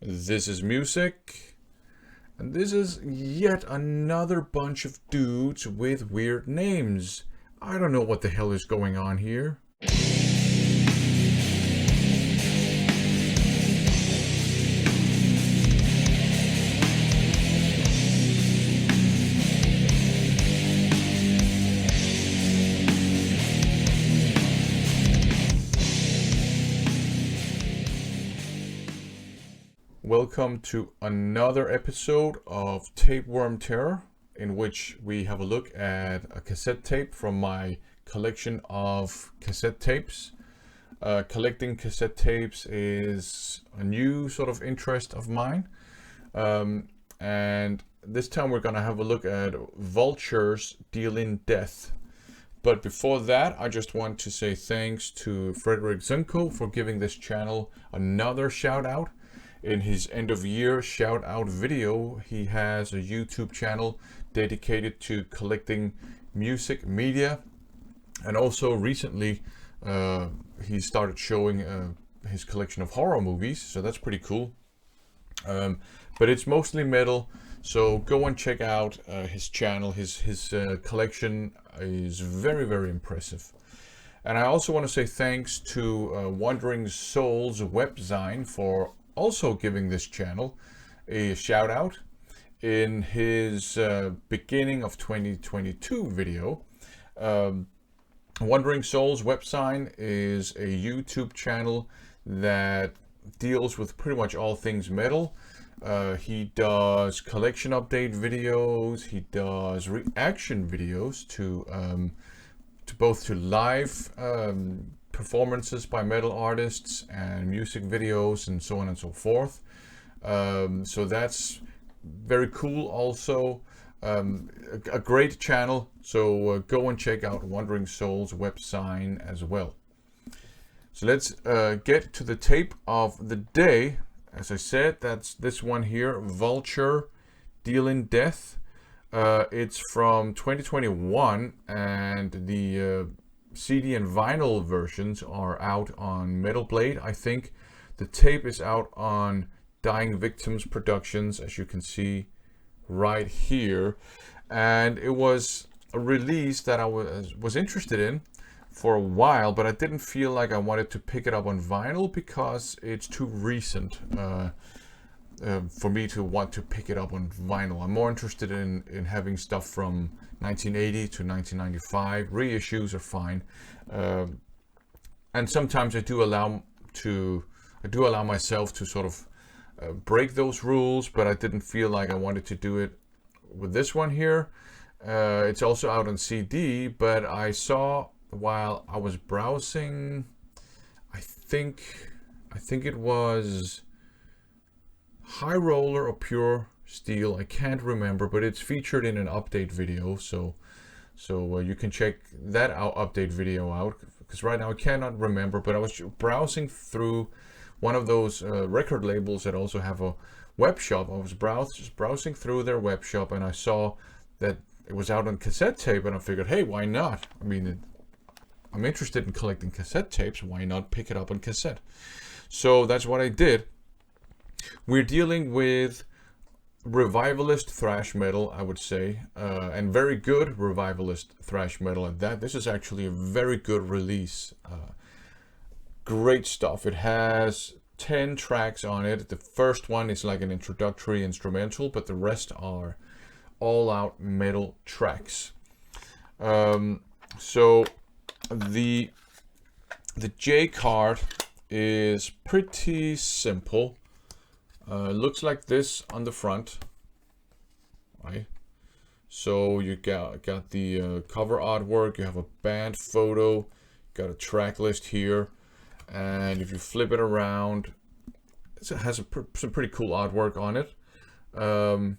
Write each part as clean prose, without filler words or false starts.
This is music, and this is yet another bunch of dudes with weird names. I don't know what the hell is going on here. Welcome to another episode of Tapeworm Terror, in which we have a look at a cassette tape from my collection of cassette tapes. Collecting cassette tapes is a new sort of interest of mine, and this time we're gonna have a look at Vulture's Dealin Death. But before that, I just want to say thanks to Frederick Zunko for giving this channel another shout out. In his end of year shout out video, he has a YouTube channel dedicated to collecting music media, and also recently he started showing his collection of horror movies, so that's pretty cool. But it's mostly metal, so go and check out his channel. His collection is very impressive. And I also want to say thanks to Wandering Souls Webzine for also giving this channel a shout out. In his beginning of 2022 video, Wandering Souls Webzine is a YouTube channel that deals with pretty much all things metal. He does collection update videos, he does reaction videos to both to live performances by metal artists and music videos and so on and so forth. So that's very cool also. A great channel, so go and check out Wandering Souls Webzine as well. So let's get to the tape of the day. As I said, that's this one here, Vulture, Dealin Death. It's from 2021, and the CD and vinyl versions are out on Metal Blade. I think the tape is out on Dying Victims Productions, as you can see right here. And it was a release that I was interested in for a while, but I didn't feel like I wanted to pick it up on vinyl because it's too recent for me to want to pick it up on vinyl. I'm more interested in having stuff from 1980 to 1995. Reissues are fine, and sometimes I do allow myself to sort of break those rules, but I didn't feel like I wanted to do it with this one here. It's also out on CD, but I saw while I was browsing, I think it was High Roller or Pure Steel, I can't remember, but it's featured in an update video, so you can check that update video out, because right now I cannot remember. But I was browsing through one of those record labels that also have a web shop. I was browsing through their web shop, and I saw that it was out on cassette tape, and I figured, hey, why not? I mean, I'm interested in collecting cassette tapes, why not pick it up on cassette? So that's what I did. We're dealing with revivalist thrash metal, I would say, and very good revivalist thrash metal at that. This is actually a very good release. Great stuff. It has 10 tracks on it. The first one is like an introductory instrumental, but the rest are all out metal tracks. So the J card is pretty simple. Looks like this on the front, right? So you got the cover artwork, you have a band photo, got a track list here, and if you flip it around, it has some pretty cool artwork on it. And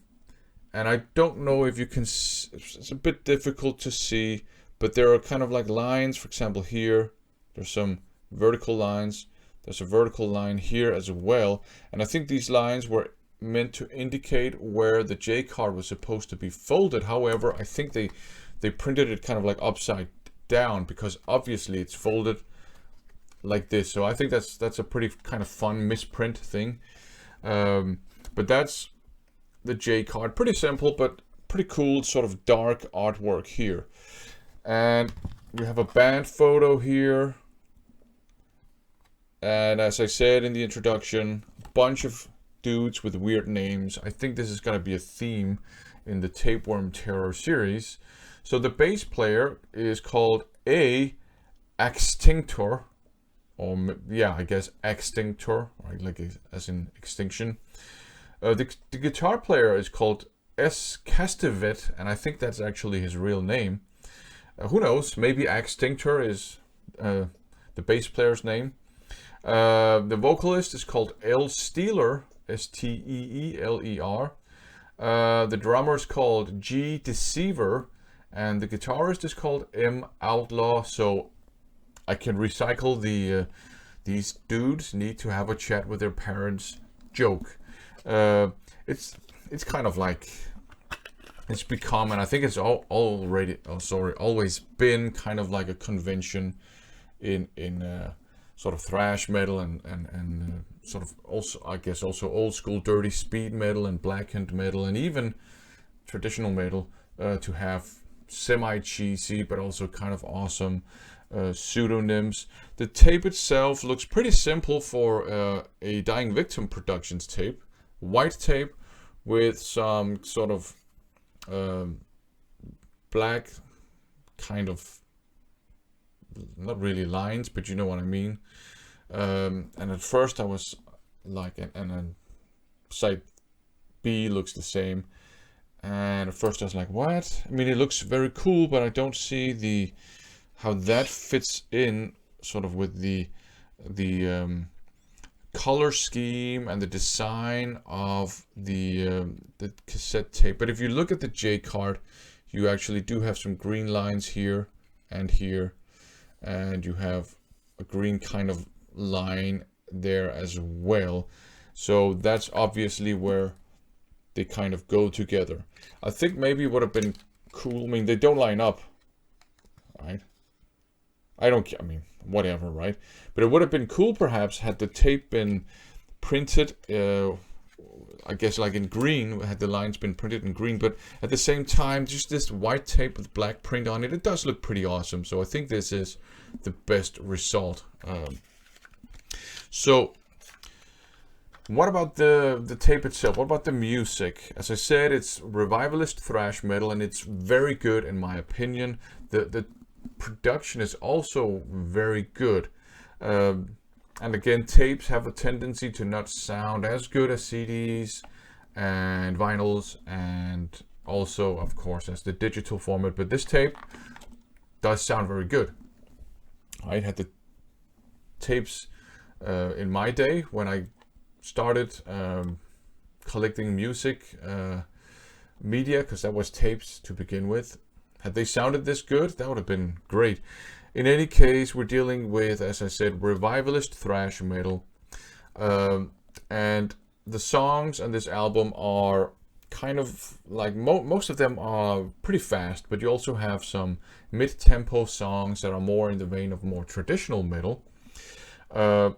I don't know if you can, it's a bit difficult to see, but there are kind of like lines. For example, here, there's some vertical lines. There's a vertical line here as well, and I think these lines were meant to indicate where the J card was supposed to be folded. However, I think they printed it kind of like upside down, because obviously it's folded like this. So I think that's a pretty kind of fun misprint thing. But that's the J card. Pretty simple, but pretty cool, sort of dark artwork here. And we have a band photo here. And as I said in the introduction, a bunch of dudes with weird names. I think this is going to be a theme in the Tapeworm Terror series. So the bass player is called A. Extinctor. Or yeah, I guess Extinctor, right? Like as in extinction. The guitar player is called S. Castevet, and I think that's actually his real name. Who knows? Maybe Extinctor is the bass player's name. The vocalist is called L. Steeler, Steeler. The drummer is called G. Deceiver, and the guitarist is called M. Outlaw. So I can recycle the these dudes need to have a chat with their parents joke. It's kind of like it's become, and I think it's always been kind of like a convention in sort of thrash metal and sort of also, I guess, also old school dirty speed metal and blackened metal and even traditional metal to have semi-cheesy but also kind of awesome pseudonyms. The tape itself looks pretty simple for a Dying Victim Productions tape. White tape with some sort of black kind of, not really lines, but you know what I mean. And at first I was like, and then side B looks the same. And at first I was like, what? I mean, it looks very cool, but I don't see how that fits in sort of with the color scheme and the design of the cassette tape. But if you look at the J card, you actually do have some green lines here and here, and you have a green kind of line there as well. So that's obviously where they kind of go together. I think maybe it would have been cool. I mean, they don't line up, right? I don't care. I mean, whatever, right? But it would have been cool perhaps had the tape been printed, I guess like in green, had the lines been printed in green, but at the same time, just this white tape with black print on it, it does look pretty awesome. So I think this is the best result. So what about the tape itself? What about the music? As I said, it's revivalist thrash metal, and it's very good in my opinion. The production is also very good. And again, tapes have a tendency to not sound as good as CDs and vinyls, and also, of course, as the digital format. But this tape does sound very good. I had the tapes in my day when I started collecting music media, because that was tapes to begin with. Had they sounded this good, that would have been great. In any case, we're dealing with, as I said, revivalist thrash metal. And the songs on this album are kind of like, most of them are pretty fast, but you also have some mid-tempo songs that are more in the vein of more traditional metal. An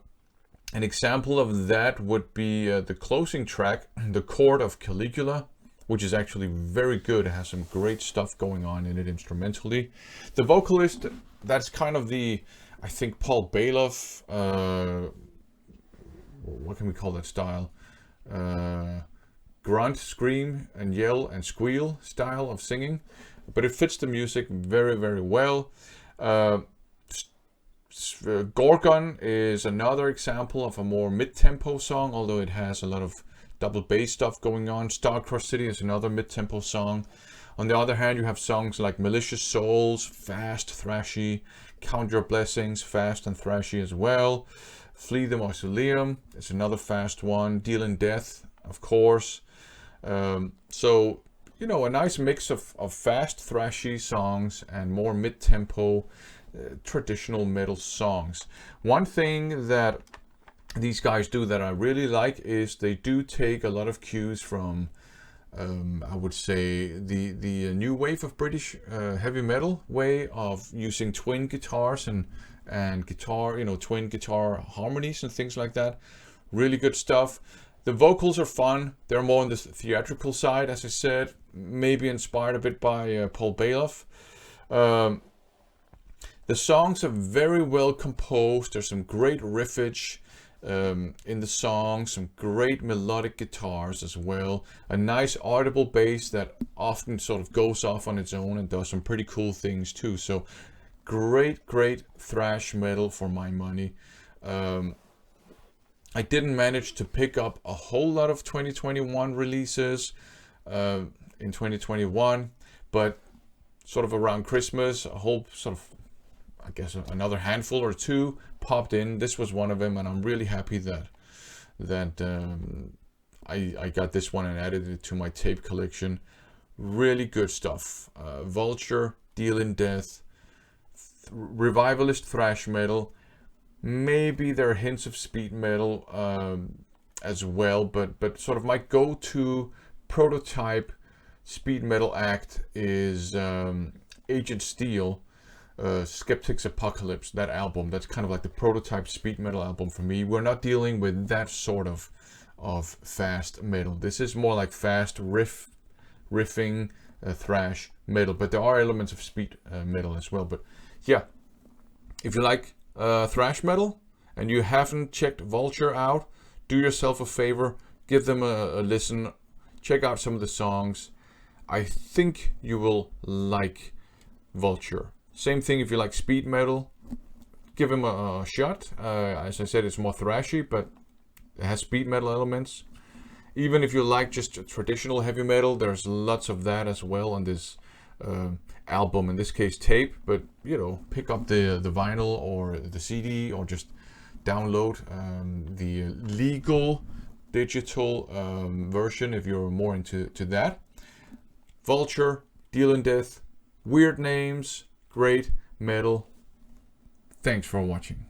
example of that would be the closing track, The Court of Caligula, which is actually very good. It has some great stuff going on in it instrumentally. The vocalist, that's kind of the, I think, Paul Bailoff, what can we call that style? Grunt, scream, and yell and squeal style of singing. But it fits the music very, very well. Gorgon is another example of a more mid-tempo song, although it has a lot of double bass stuff going on. Star-Crossed City is another mid-tempo song. On the other hand, you have songs like Malicious Souls, fast, thrashy. Count Your Blessings, fast and thrashy as well. Flee the Mausoleum is another fast one. Dealin Death, of course. So, you know, a nice mix of fast, thrashy songs and more mid-tempo traditional metal songs. One thing that these guys do that I really like is they do take a lot of cues from I would say the new wave of British heavy metal way of using twin guitars and guitar, you know, twin guitar harmonies and things like that. Really good stuff. The vocals are fun. They're more on the theatrical side, as I said. Maybe inspired a bit by Paul Baloff. The songs are very well composed. There's some great riffage in the song, some great melodic guitars as well. A nice audible bass that often sort of goes off on its own and does some pretty cool things too. So great thrash metal for my money. I didn't manage to pick up a whole lot of 2021 releases in 2021, but sort of around Christmas, a whole sort of, I guess, another handful or two popped in. This was one of them, and I'm really happy that I got this one and added it to my tape collection. Really good stuff. Vulture, Dealin Death, revivalist thrash metal. Maybe there are hints of speed metal as well, but sort of my go-to prototype speed metal act is Agent Steel, Skeptic's Apocalypse, that album. That's kind of like the prototype speed metal album for me. We're not dealing with that sort of fast metal. This is more like fast riffing thrash metal, but there are elements of speed metal as well. But yeah, if you like thrash metal and you haven't checked Vulture out, do yourself a favor, give them a listen, check out some of the songs. I think you will like Vulture. Same thing if you like speed metal, give him a shot. As I said, it's more thrashy, but it has speed metal elements. Even if you like just traditional heavy metal, there's lots of that as well on this album, in this case tape. But you know, pick up the vinyl or the CD, or just download the legal digital version if you're more into that. Vulture, Dealin Death, weird names, great metal. Thanks for watching.